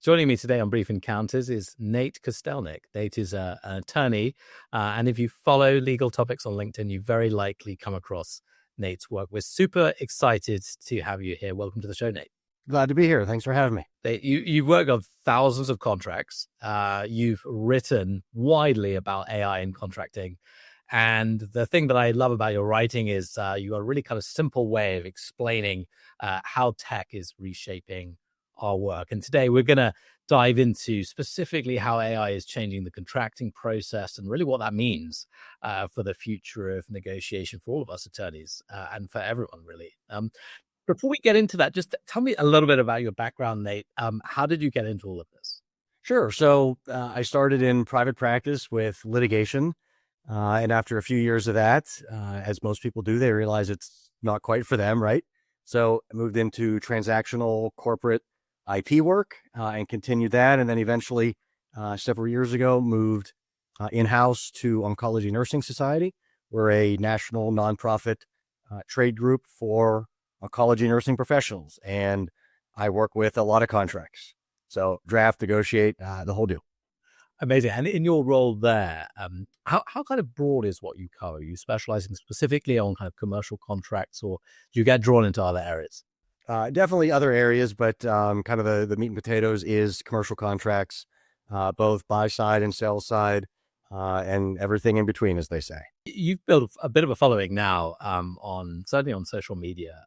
Joining me today on Brief Encounters is Nate Kostelnik. Nate is an attorney, and if you follow legal topics on LinkedIn, you very likely come across Nate's work. We're super excited to have you here. Welcome to the show, Nate. Glad to be here. Thanks for having me. You've worked on thousands of contracts. You've written widely about AI in contracting. And the thing that I love about your writing is you got a really kind of simple way of explaining how tech is reshaping our work. And today we're going to dive into specifically how AI is changing the contracting process and really what that means for the future of negotiation for all of us attorneys and for everyone, really. Before we get into that, just tell me a little bit about your background, Nate. How did you get into all of this? Sure. So I started in private practice with litigation. And after a few years of that, as most people do, they realize it's not quite for them, right? So I moved into transactional corporate IP work and continued that. And then eventually, several years ago, moved in-house to Oncology Nursing Society. We're a national nonprofit trade group for oncology nursing professionals. And I work with a lot of contracts. So draft, negotiate, the whole deal. Amazing. And in your role there, how kind of broad is what you cover? Are you specializing specifically on kind of commercial contracts, or do you get drawn into other areas? Definitely other areas, but kind of the meat and potatoes is commercial contracts, both buy side and sell side, and everything in between, as they say. You've built a bit of a following now certainly on social media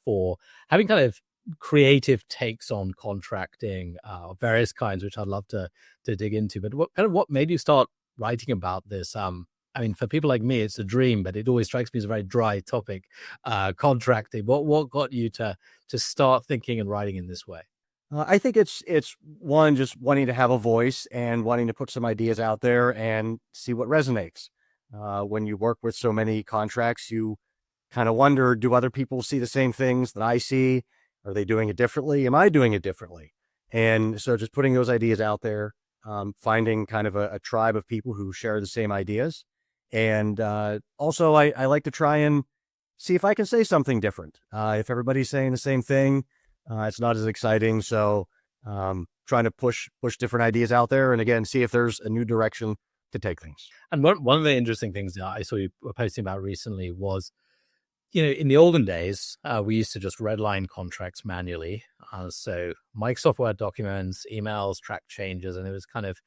for having kind of creative takes on contracting of various kinds, which I'd love to dig into. But what made you start writing about this? I mean, for people like me, it's a dream, but it always strikes me as a very dry topic, contracting. What got you to start thinking and writing in this way? I think it's one, just wanting to have a voice and wanting to put some ideas out there and see what resonates. When you work with so many contracts, you kind of wonder, do other people see the same things that I see? Are they doing it differently? Am I doing it differently? And so just putting those ideas out there, finding kind of a tribe of people who share the same ideas. And also, I like to try and see if I can say something different. If everybody's saying the same thing, it's not as exciting. So trying to push different ideas out there. And again, see if there's a new direction to take things. And one of the interesting things that I saw you were posting about recently was, in the olden days, we used to just redline contracts manually. So Microsoft Word documents, emails, track changes, and it was kind of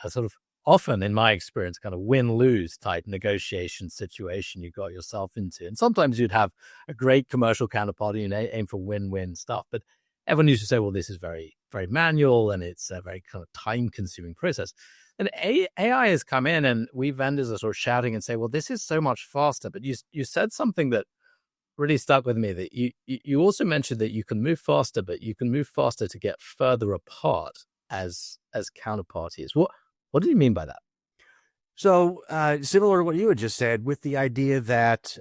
a sort of often, in my experience, kind of win-lose type negotiation situation you got yourself into. And sometimes you'd have a great commercial counterparty and aim for win-win stuff. But everyone used to say, well, this is very, very manual and it's a very kind of time-consuming process. And AI has come in and we vendors are sort of shouting and say, well, this is so much faster. But you said something that really stuck with me, that you also mentioned that you can move faster, but you can move faster to get further apart as counterparties. What do you mean by that? So similar to what you had just said, with the idea that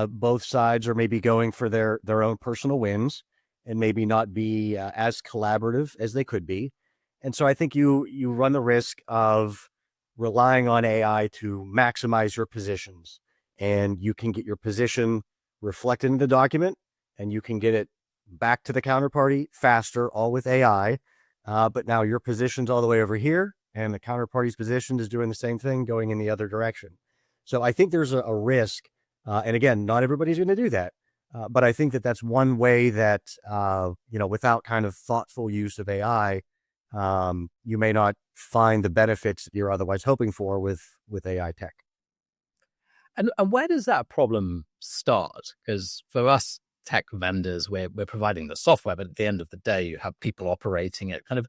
both sides are maybe going for their own personal wins and maybe not be as collaborative as they could be. And so I think you run the risk of relying on AI to maximize your positions, and you can get your position reflected in the document and you can get it back to the counterparty faster, all with AI. But now your position's all the way over here and the counterparty's position is doing the same thing, going in the other direction. So I think there's a risk. And again, not everybody's going to do that. But I think that's one way that, without kind of thoughtful use of AI, you may not find the benefits that you're otherwise hoping for with AI tech. And where does that problem start? Because for us tech vendors, we're providing the software, but at the end of the day, you have people operating it. Kind of,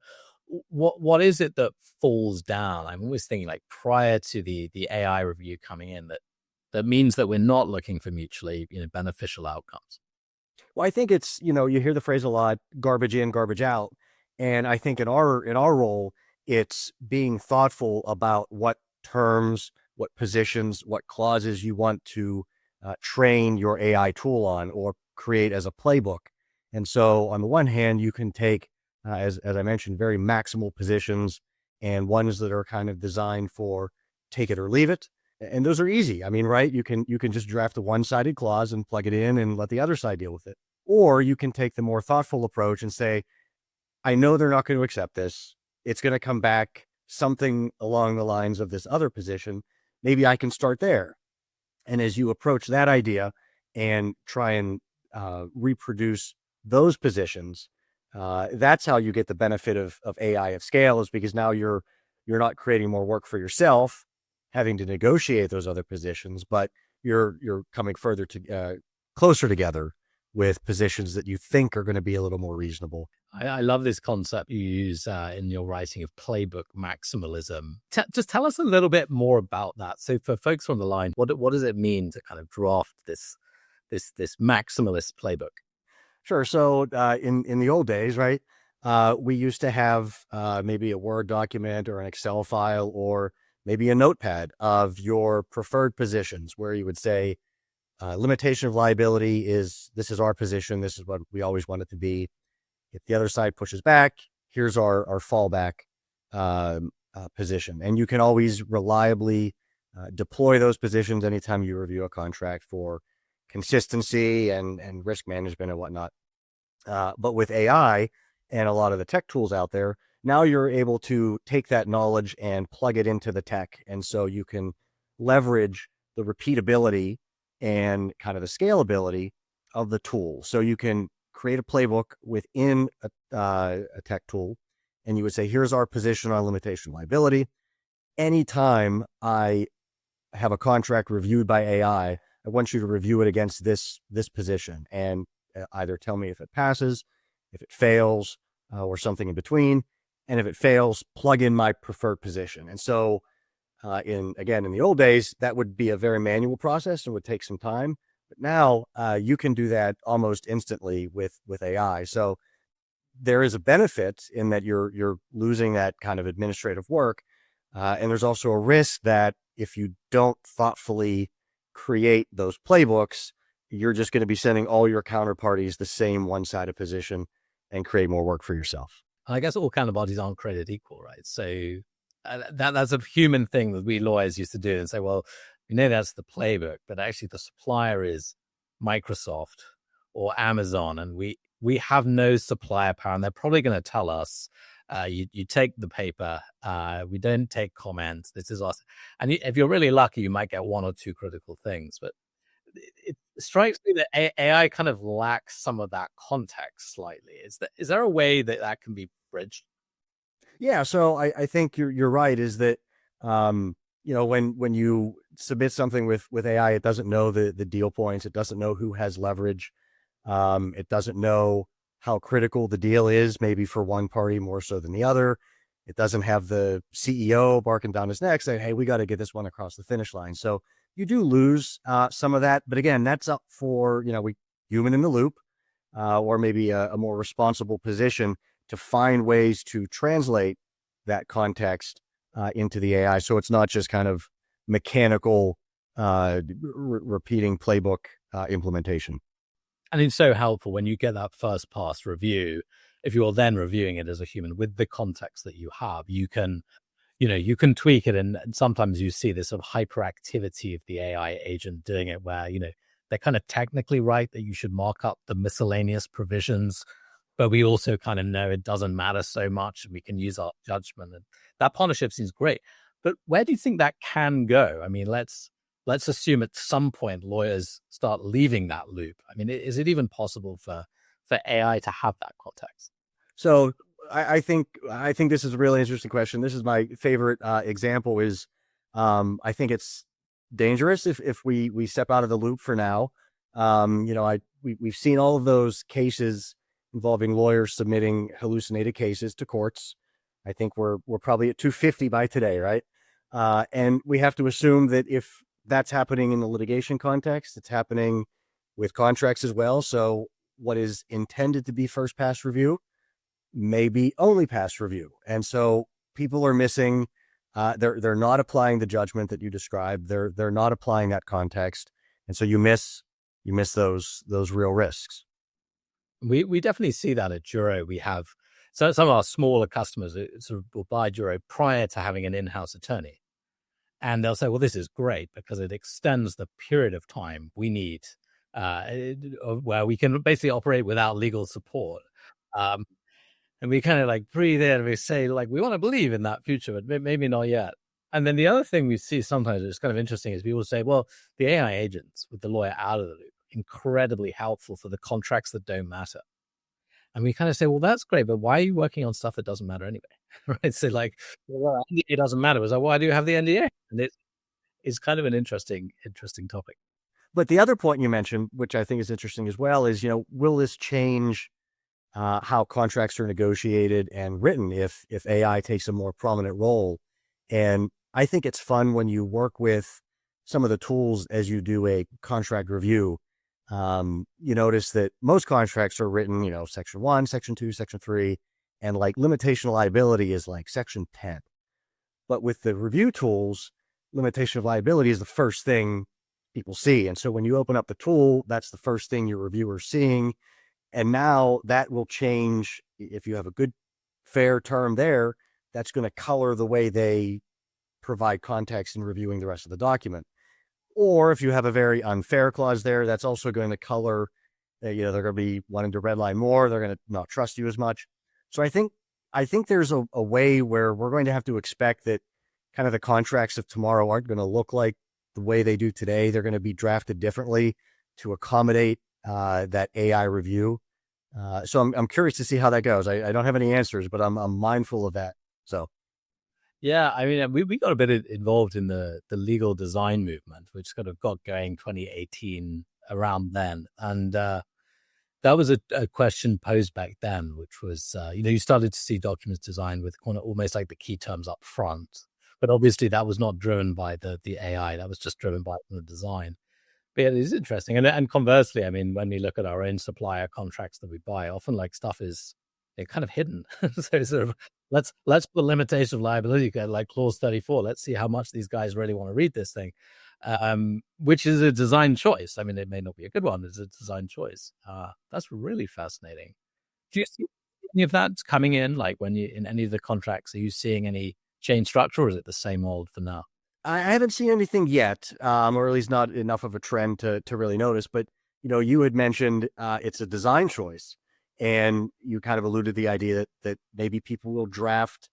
what is it that falls down? I'm always thinking, like, prior to the AI review coming in, that means that we're not looking for mutually beneficial outcomes. Well, I think it's, you hear the phrase a lot, garbage in, garbage out. And I think in our role, it's being thoughtful about what terms, what positions, what clauses you want to train your AI tool on or create as a playbook. And so on the one hand, you can take, as I mentioned, very maximal positions and ones that are kind of designed for take it or leave it. And those are easy. I mean, right? You can just draft a one-sided clause and plug it in and let the other side deal with it. Or you can take the more thoughtful approach and say, I know they're not going to accept this. it's going to come back something along the lines of this other position. Maybe I can start there. And as you approach that idea and try and reproduce those positions, that's how you get the benefit of AI at scale, is because now you're not creating more work for yourself, having to negotiate those other positions, but you're coming further to closer together with positions that you think are going to be a little more reasonable. I love this concept you use in your writing of playbook maximalism. Just tell us a little bit more about that. So for folks on the line, what does it mean to kind of draft this maximalist playbook? Sure. So in the old days, right, we used to have maybe a Word document or an Excel file or maybe a notepad of your preferred positions, where you would say, limitation of liability is, this is our position, this is what we always want it to be. If the other side pushes back, here's our fallback position. And you can always reliably deploy those positions anytime you review a contract for consistency and risk management and whatnot. But with AI and a lot of the tech tools out there, now you're able to take that knowledge and plug it into the tech. And so you can leverage the repeatability and kind of the scalability of the tool. So you can create a playbook within a tech tool, and you would say, here's our position on limitation liability. Anytime I have a contract reviewed by AI, I want you to review it against this position and either tell me if it passes, if it fails, or something in between. And if it fails, plug in my preferred position. And so in the old days, that would be a very manual process and would take some time. But now you can do that almost instantly with AI. So there is a benefit in that you're losing that kind of administrative work. And there's also a risk that if you don't thoughtfully create those playbooks, you're just going to be sending all your counterparties the same one-sided position and create more work for yourself. I guess all counterparties aren't created equal, right? So that's a human thing that we lawyers used to do and say, well, we know that's the playbook, but actually the supplier is Microsoft or Amazon, and we have no supplier power, and they're probably going to tell us, you take the paper, we don't take comments, this is us. And if you're really lucky, you might get one or two critical things, but it strikes me that AI kind of lacks some of that context slightly. Is there a way that can be bridged? Yeah, so I think you're right. Is that when you submit something with AI, it doesn't know the deal points. It doesn't know who has leverage. It doesn't know how critical the deal is, maybe for one party more so than the other. It doesn't have the CEO barking down his neck saying, hey, we got to get this one across the finish line. So you do lose some of that. But again, that's up for, we human in the loop, or maybe a more responsible position to find ways to translate that context into the AI. So it's not just kind of mechanical repeating playbook implementation. And it's so helpful when you get that first pass review. If you're then reviewing it as a human with the context that you have, you can tweak it. And sometimes you see this sort of hyperactivity of the AI agent doing it where, they're kind of technically right that you should mark up the miscellaneous provisions, but we also kind of know it doesn't matter so much and we can use our judgment. And that partnership seems great. But where do you think that can go? I mean, let's assume at some point lawyers start leaving that loop. I mean, is it even possible for AI to have that context? So I think this is a really interesting question. This is my favorite example. Is I think it's dangerous if we step out of the loop for now. We've seen all of those cases involving lawyers submitting hallucinated cases to courts. I think we're probably at 250 by today, right? And we have to assume that if that's happening in the litigation context, it's happening with contracts as well. So what is intended to be first pass review may be only pass review. And so people are missing, they're not applying the judgment that you described. They're not applying that context. And so you miss those real risks. We definitely see that at Juro. We have some of our smaller customers sort of will buy Juro prior to having an in-house attorney. And they'll say, well, this is great because it extends the period of time we need where we can basically operate without legal support. And we kind of like breathe in and we say, like, we want to believe in that future, but maybe not yet. And then the other thing we see sometimes is kind of interesting is people say, well, the AI agents with the lawyer out of the loop, incredibly helpful for the contracts that don't matter. And we kind of say, well, that's great, but why are you working on stuff that doesn't matter anyway? Right? So like, well, it doesn't matter. It's like, why do you have the NDA? And it's kind of an interesting topic. But the other point you mentioned, which I think is interesting as well, is, will this change how contracts are negotiated and written if AI takes a more prominent role? And I think it's fun when you work with some of the tools as you do a contract review. You notice that most contracts are written, section 1, section 2, section 3, and like limitation of liability is like section 10. But with the review tools, limitation of liability is the first thing people see. And so when you open up the tool, that's the first thing your reviewer's seeing. And now that will change. If you have a good, fair term there, that's going to color the way they provide context in reviewing the rest of the document. Or if you have a very unfair clause there, that's also going to color, they're going to be wanting to redline more. They're going to not trust you as much. So I think there's a way where we're going to have to expect that kind of the contracts of tomorrow aren't going to look like the way they do today. They're going to be drafted differently to accommodate that AI review. So I'm curious to see how that goes. I don't have any answers, but I'm mindful of that. So. Yeah, I mean, we got a bit involved in the legal design movement, which kind of got going 2018 around then. And that was a question posed back then, which was, you started to see documents designed with kind of almost like the key terms up front. But obviously that was not driven by the AI. That was just driven by the design. But yeah, it is interesting. And conversely, I mean, when we look at our own supplier contracts that we buy, often like stuff is kind of hidden. So sort of let's put limitation of liability, like clause 34. Let's see how much these guys really want to read this thing, which is a design choice. I mean, it may not be a good one. It's a design choice. That's really fascinating. Do you see any of that coming in? Like when you in any of the contracts, are you seeing any change structure, or is it the same old for now? I haven't seen anything yet, or at least not enough of a trend to really notice. But you had mentioned it's a design choice, and you kind of alluded to the idea that maybe people will draft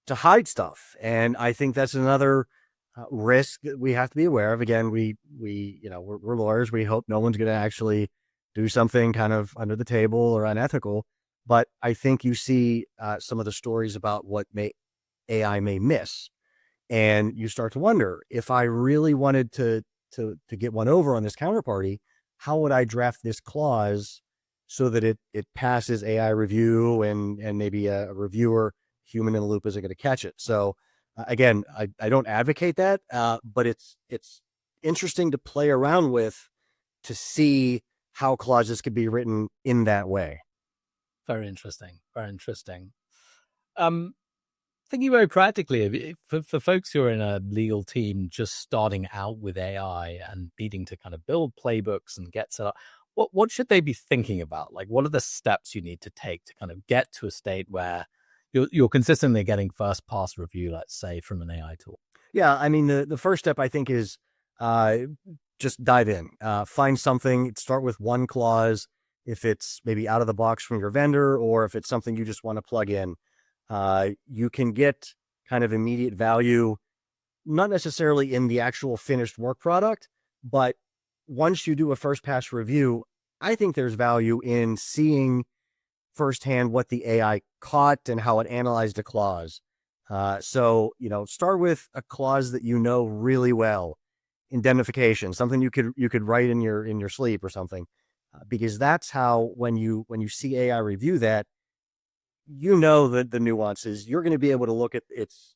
to hide stuff, and I think that's another risk that we have to be aware of. Again, we're lawyers. We hope no one's going to actually do something kind of under the table or unethical. But I think you see some of the stories about what AI may miss. And you start to wonder, if I really wanted to get one over on this counterparty, how would I draft this clause so that it passes AI review and maybe a reviewer human in the loop isn't going to catch it? So again, I don't advocate that, but it's interesting to play around with to see how clauses could be written in that way. Very interesting. Very interesting. Thinking very practically, for folks who are in a legal team just starting out with AI and needing to kind of build playbooks and get set up, what should they be thinking about? Like, what are the steps you need to take to kind of get to a state where you're consistently getting first pass review, let's say, from an AI tool? Yeah, I mean, the first step I think is just dive in, find something, start with one clause. If it's maybe out of the box from your vendor, or if it's something you just want to plug in. You can get kind of immediate value, not necessarily in the actual finished work product, but once you do a first pass review, I think there's value in seeing firsthand what the AI caught and how it analyzed a clause. So, start with a clause that really well, indemnification, something you could write in your sleep or something, because that's how when you see AI review that, the nuances, you're going to be able to look at its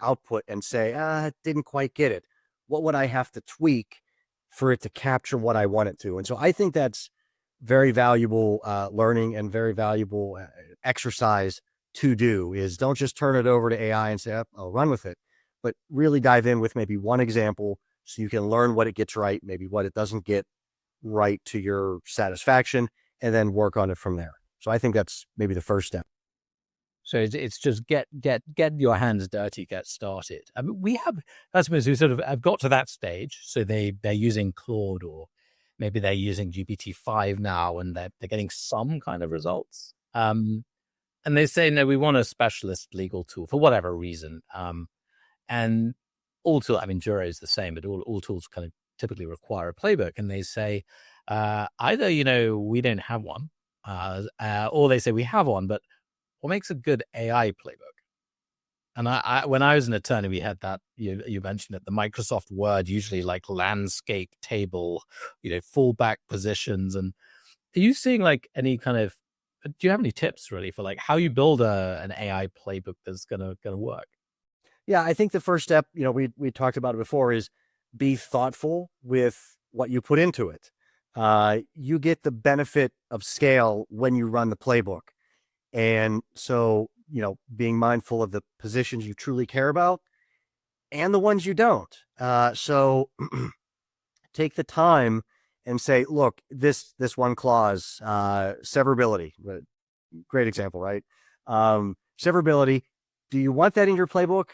output and say, didn't quite get it. What would I have to tweak for it to capture what I want it to? And so I think that's very valuable learning and very valuable exercise to do. Is don't just turn it over to AI and say, I'll run with it, but really dive in with maybe one example so you can learn what it gets right, maybe what it doesn't get right to your satisfaction, and then work on it from there. So I think that's maybe the first step. So it's just get your hands dirty, get started. I mean, we have customers who sort of have got to that stage. So they're using Claude, or maybe they're using GPT-5 now, and they're getting some kind of results. And and they say, no, we want a specialist legal tool for whatever reason. And all tools, I mean, Juro is the same, but all tools kind of typically require a playbook. And they say, either, we don't have one, or they say we have one, but what makes a good AI playbook? And when I was an attorney, we had that, you mentioned it, the Microsoft Word, usually like landscape table, fallback positions. And are you seeing like any kind of, do you have any tips really for like how you build an AI playbook that's gonna work? Yeah, I think the first step, we talked about it before, is be thoughtful with what you put into it. You get the benefit of scale when you run the playbook. And so, being mindful of the positions you truly care about and the ones you don't. So take the time and say, look, this one clause, severability, great example, right? Severability. Do you want that in your playbook?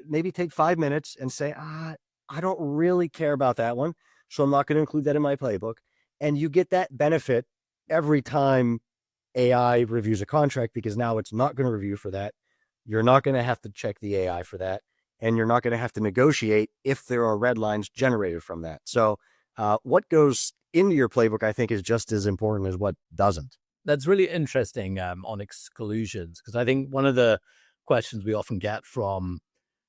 Maybe take 5 minutes and say, I don't really care about that one, so I'm not going to include that in my playbook. And you get that benefit every time AI reviews a contract, because now it's not going to review for that. You're not going to have to check the AI for that. And you're not going to have to negotiate if there are red lines generated from that. So what goes into your playbook, I think, is just as important as what doesn't. That's really interesting on exclusions, because I think one of the questions we often get from,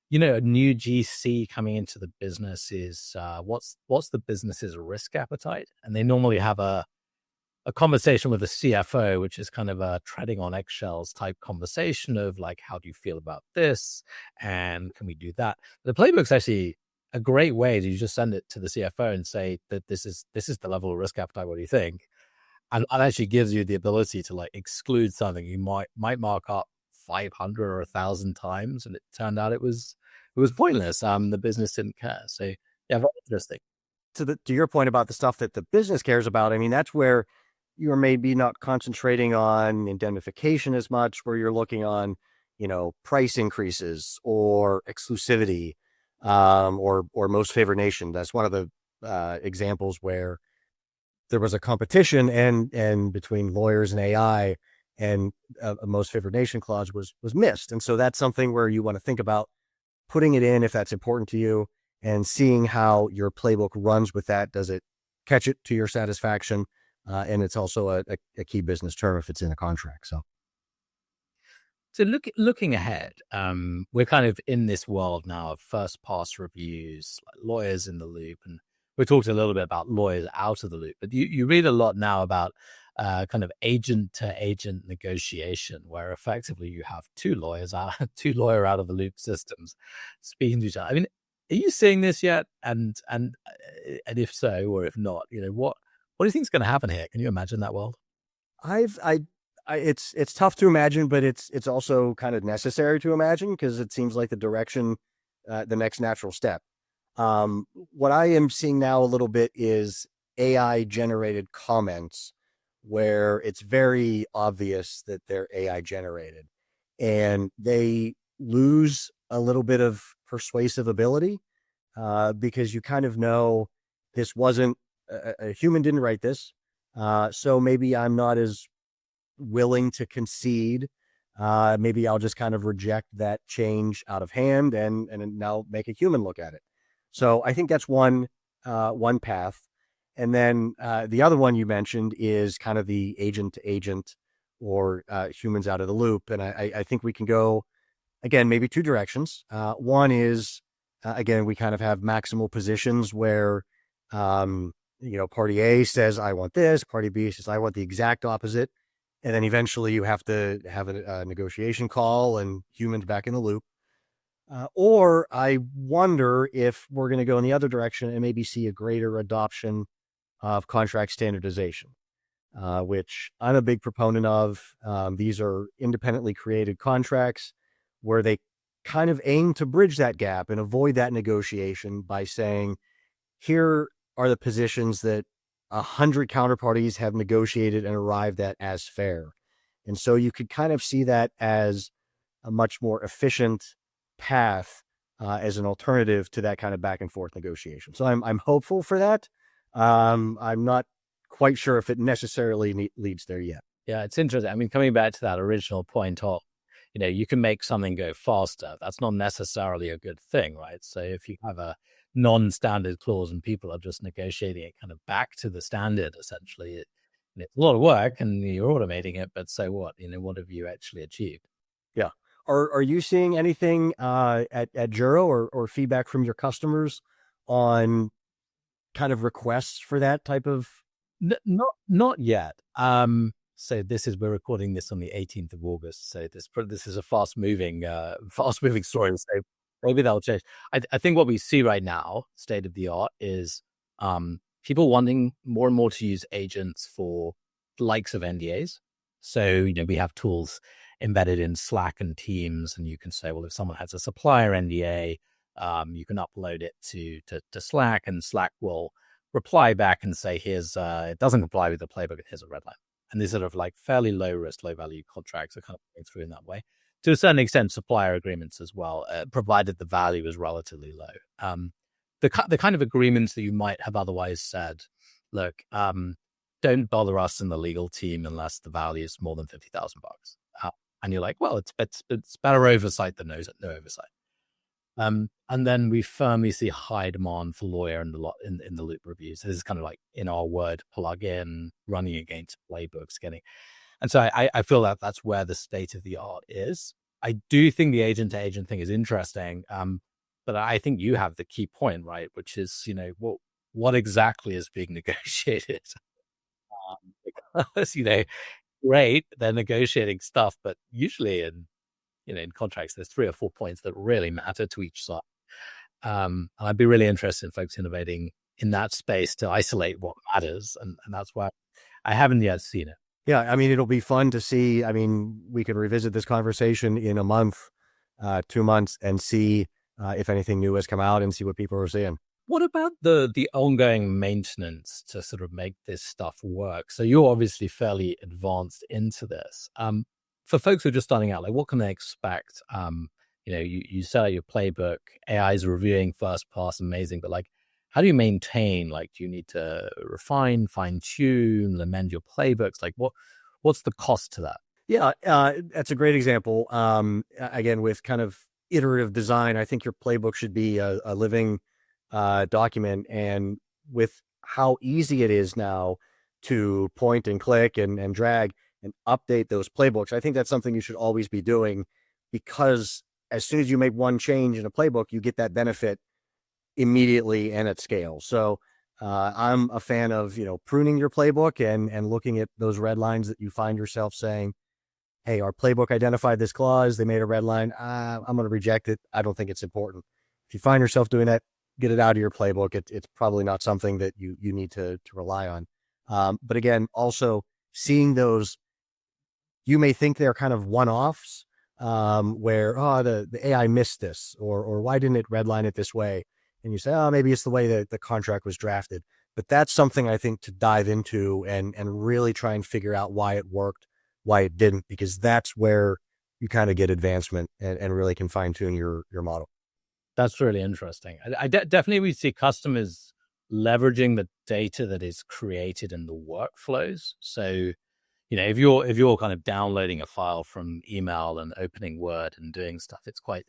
a new GC coming into the business is what's the business's risk appetite? And they normally have a conversation with a CFO, which is kind of a treading on eggshells type conversation of like, how do you feel about this? And can we do that? The playbook's actually a great way to just send it to the CFO and say that this is the level of risk appetite. What do you think? And it actually gives you the ability to like exclude something you might mark up 500 or 1,000 times, and it turned out it was pointless. The business didn't care. So yeah, very interesting. To your point about the stuff that the business cares about, I mean, that's where you're maybe not concentrating on indemnification as much, where you're looking on, price increases or exclusivity, or most favored nation. That's one of the examples where there was a competition and between lawyers and AI, and a most favored nation clause was missed. And so that's something where you want to think about putting it in if that's important to you, and seeing how your playbook runs with that. Does it catch it to your satisfaction? And it's also a key business term if it's in a contract. So looking ahead, we're kind of in this world now of first pass reviews, like lawyers in the loop, and we talked a little bit about lawyers out of the loop, but you read a lot now about kind of agent to agent negotiation, where effectively you have two lawyer out of the loop systems speaking to each other. I mean, are you seeing this yet? And if so, or if not, what do you think is going to happen here? Can you imagine that world? It's tough to imagine, but it's also kind of necessary to imagine, because it seems like the direction, the next natural step. What I am seeing now a little bit is AI generated comments where it's very obvious that they're AI generated, and they lose a little bit of persuasive ability, because you kind of know this wasn't a human didn't write this. So maybe I'm not as willing to concede. Maybe I'll just kind of reject that change out of hand and now make a human look at it. So I think that's one path. And then the other one you mentioned is kind of the agent to agent, or humans out of the loop. And I think we can go, again, maybe two directions. One is, again, we kind of have maximal positions where, party A says, I want this, party B says, I want the exact opposite. And then eventually you have to have a negotiation call and humans back in the loop. Or I wonder if we're going to go in the other direction and maybe see a greater adoption of contract standardization, which I'm a big proponent of. These are independently created contracts where they kind of aim to bridge that gap and avoid that negotiation by saying, here are the positions that 100 counterparties have negotiated and arrived at as fair. And so you could kind of see that as a much more efficient path, as an alternative to that kind of back and forth negotiation. So I'm hopeful for that. I'm not quite sure if it necessarily leads there yet. Yeah, it's interesting. I mean, coming back to that original point of, you can make something go faster. That's not necessarily a good thing, right? So if you have a non-standard clause and people are just negotiating it kind of back to the standard, essentially, it's a lot of work and you're automating it, but so what? What have you actually achieved? Yeah. Are you seeing anything at Juro or feedback from your customers on kind of requests for that type of? Not yet. So we're recording this on the 18th of August. So this is a fast moving story. So maybe that'll change. I think what we see right now, state of the art, is people wanting more and more to use agents for the likes of NDAs. So we have tools embedded in Slack and Teams, and you can say, well, if someone has a supplier NDA, you can upload it to Slack, and Slack will reply back and say, here's it doesn't comply with the playbook, here's a red line. And these sort of like fairly low risk, low value contracts are kind of going through in that way. To a certain extent, supplier agreements as well, provided the value is relatively low. The kind of agreements that you might have otherwise said, look, don't bother us in the legal team unless the value is more than $50,000. And you're like, well, it's better oversight than no oversight. And then we firmly see high demand for lawyer in the loop reviews. So this is kind of like, in our word, plug-in, running against playbooks, and so I feel that that's where the state of the art is. I do think the agent to agent thing is interesting, but I think you have the key point, right? Which is, what exactly is being negotiated? Because great, they're negotiating stuff, but usually in contracts, there's 3 or 4 points that really matter to each side. And I'd be really interested in folks innovating in that space to isolate what matters. And that's why I haven't yet seen it. Yeah. I mean, it'll be fun to see. I mean, we can revisit this conversation in a month, 2 months, and see if anything new has come out and see what people are seeing. What about the ongoing maintenance to sort of make this stuff work? So you're obviously fairly advanced into this. For folks who are just starting out, like, what can they expect? You set out your playbook, AI is reviewing first pass, amazing, but like, how do you maintain? Like, do you need to refine, fine tune, amend your playbooks? Like, what's the cost to that? Yeah, that's a great example. Again, with kind of iterative design, I think your playbook should be a living document. And with how easy it is now to point and click and drag and update those playbooks, I think that's something you should always be doing, because as soon as you make one change in a playbook, you get that benefit immediately and at scale. So I'm a fan of, pruning your playbook and looking at those red lines that you find yourself saying, hey, our playbook identified this clause, they made a red line, I'm going to reject it. I don't think it's important. If you find yourself doing that, get it out of your playbook. It's probably not something that you need to rely on. But again, also seeing those, you may think they're kind of one-offs, where, the AI missed this, or why didn't it redline it this way? And you say, maybe it's the way that the contract was drafted. But that's something I think to dive into and really try and figure out why it worked, why it didn't, because that's where you kind of get advancement and really can fine tune your model. That's really interesting. Definitely we see customers leveraging the data that is created in the workflows. So, if you're kind of downloading a file from email and opening Word and doing stuff, it's quite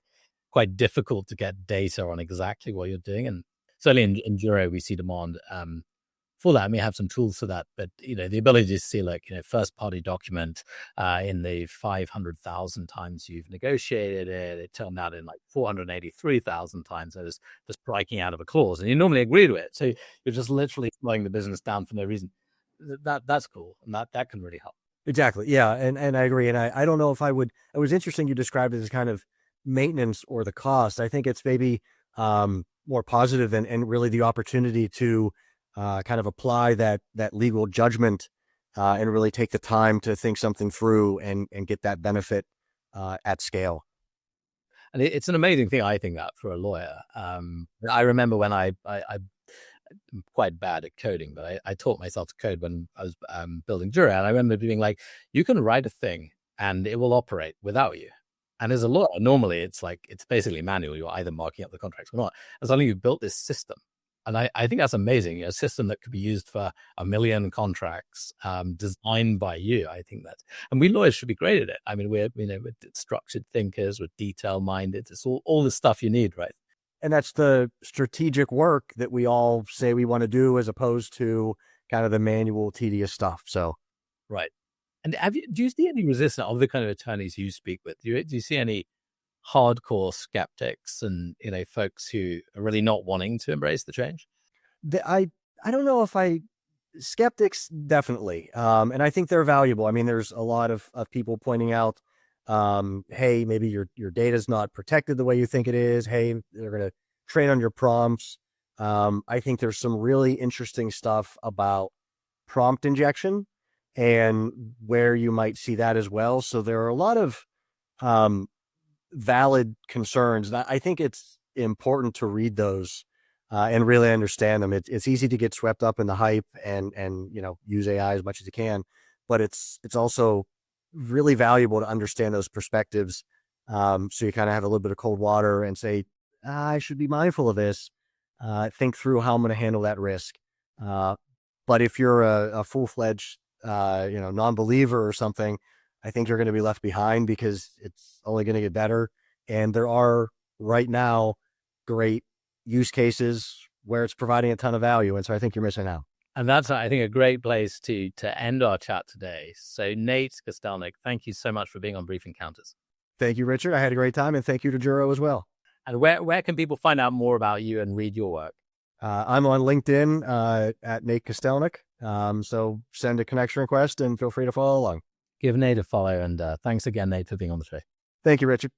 difficult to get data on exactly what you're doing. And certainly in Juro, we see demand for that. And we have some tools for that, but the ability to see, like, first party document in the 500,000 times you've negotiated it, it turned out in like 483,000 times there's striking out of a clause, and you normally agree to it. So you're just literally slowing the business down for no reason. That's cool, and that can really help. Exactly. Yeah. And I agree. And I don't know if it was interesting you described it as kind of maintenance or the cost. I think it's maybe more positive and really the opportunity to kind of apply that legal judgment and really take the time to think something through and get that benefit at scale. And it's an amazing thing, I think, that for a lawyer. I remember when I'm quite bad at coding, but I taught myself to code when I was building Jura. And I remember being like, you can write a thing and it will operate without you. And as a lawyer, normally it's basically manual. You're either marking up the contracts or not. And suddenly you've built this system And I think that's amazing. A system that could be used for 1 million contracts, designed by you. I think that, and we lawyers should be great at it. I mean, we're structured thinkers, we're detail minded. It's all the stuff you need, right? And that's the strategic work that we all say we want to do, as opposed to kind of the manual, tedious stuff. So, Right. And do you see any resistance of the kind of attorneys you speak with? Do you see any hardcore skeptics and folks who are really not wanting to embrace the change? I don't know if skeptics, definitely. And I think they're valuable. I mean, there's a lot of people pointing out, hey, maybe your data's not protected the way you think it is. Hey, they're going to train on your prompts. I think there's some really interesting stuff about prompt injection and where you might see that as well. So there are a lot of valid concerns. I think it's important to read those and really understand them. It's easy to get swept up in the hype and use AI as much as you can, but it's also really valuable to understand those perspectives. So you kind of have a little bit of cold water and say, I should be mindful of this. Think through how I'm going to handle that risk. But if you're a full-fledged, non-believer or something, I think you're going to be left behind, because it's only going to get better. And there are right now great use cases where it's providing a ton of value. And so I think you're missing out. And that's, I think, a great place to end our chat today. So Nate Kostelnik, thank you so much for being on Brief Encounters. Thank you, Richard. I had a great time, and thank you to Juro as well. And where can people find out more about you and read your work? I'm on LinkedIn at Nate Kostelnik. So send a connection request and feel free to follow along. Give Nate a follow, and thanks again, Nate, for being on the show. Thank you, Richard.